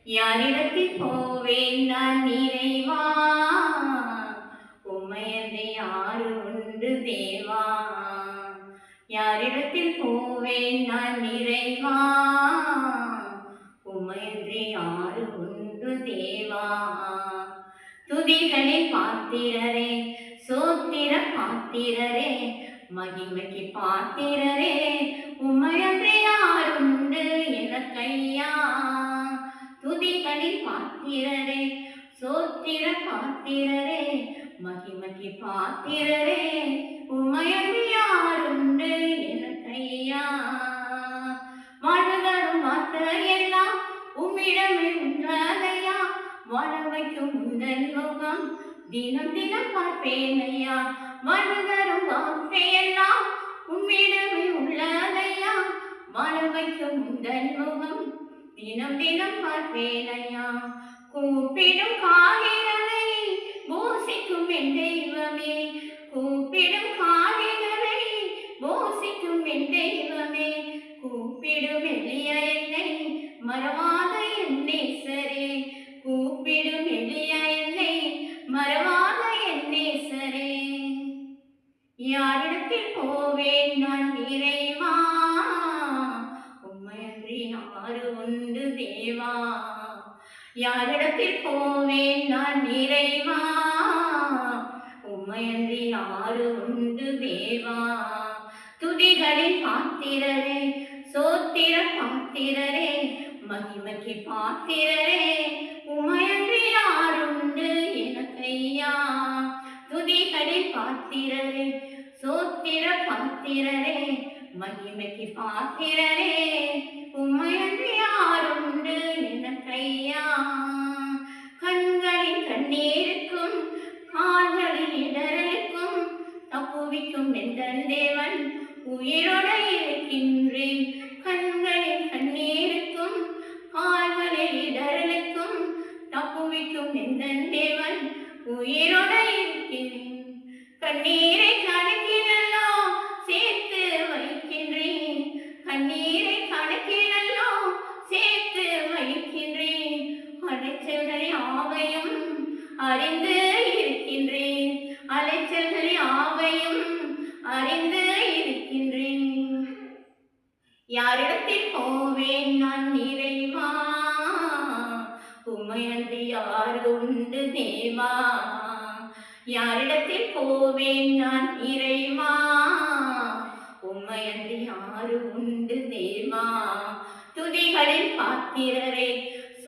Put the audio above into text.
யாரிடத்தில் போவேன் நான் இறைவா, உம்மையன்றி யாரு உண்டு தேவா. யாரிடத்தில் போவேன் நான் இறைவா, உம்மையன்றி யாரு உண்டு தேவா. துதிகளின் பாத்திரரே, சோத்திர பாத்திரரே, மகிமைக்கு பாத்திரரே, உம்மையன்றி யாருண்டு எனக்கையா. துதிகளின் பாத்திரரே, சோத்திர பாத்திரரே, மகிமைக்கு பாத்திரரே, உம்மையன்றி யாருண்டு எனக்கையா. வாழ்வரும் வார்த்தையெல்லாம் உம்மிடமே உண்டதையா, வாழ வைக்கும் உந்தன் முகம் தினம் தினம் பார்ப்பேன் ஐயா. வாழ்வரும் வார்த்தையெல்லாம் உம்மிடமே உள்ளதையா, வாழ வைக்கும் உந்தன் முகம் தினம் தினம் பார்ப்பேன் ஐயா. கூப்பிடும் காலிகளை போசிக்கும் என் தெய்வமே, கூப்பிடும் காலிகளை போசிக்கும் என் தெய்வமே, கூப்பிடும் எளிய என்னை மறவாத என் நேசரே, கூப்பிடும் எளிய என்னை மறவாத என் நேசரே. யாரிடத்தில் போவேன் நான் இறைவா, உம்மையன்றி யாரு உண்டு தேவா. யாரிடத்தில் போவேன் நான் இறைவா, உம்மையன்றி யாரு உண்டு தேவா. துதிகளின் பாத்திரரே, சோத்திர பாத்திரரே, மகிமைக்கு பாத்திரரே, உம்மையன்றி யாருண்டு எனக்கையா. துதிகளின் பாத்திரரே, சோத்திர பாத்திரரே, மகிமைக்கு பாத்திரரே, உம்மையன்றி யாருண்டு எனக்கையா. கண்களின் கண்ணீருக்கும் கால்களின் இடருக்கும் தப்புவிக்கும் எந்தன் தேவன் உயிரோட இருக்கின்றேன். கண்களின் கண்ணீருக்கும் கால்களின் இடருக்கும் தப்புவிக்கும் எந்தன் தேவன் உயிரோட இருக்கின்றேன். கண்ணீரை கணக்கிலோ சேர்த்து வைக்கின்றேன், கண்ணீரை கணக்கிலோ சேர்த்து வைக்கின்றேன். அலைச்சல்கள் யாவையும் அறிந்து இருக்கின்றேன், அலைச்சல்கள் யாவையும் அறிந்து இருக்கின்றேன். யாரிடத்தில் போவேன் நான் இறைவா, உம்மையன்றி யாரு உண்டு தேவா. யாரிடத்தில் போவேன் நான் இறைவா, உம்மையன்றி யாரு உண்டு தேவா. துதிகளின் பாத்திரரே,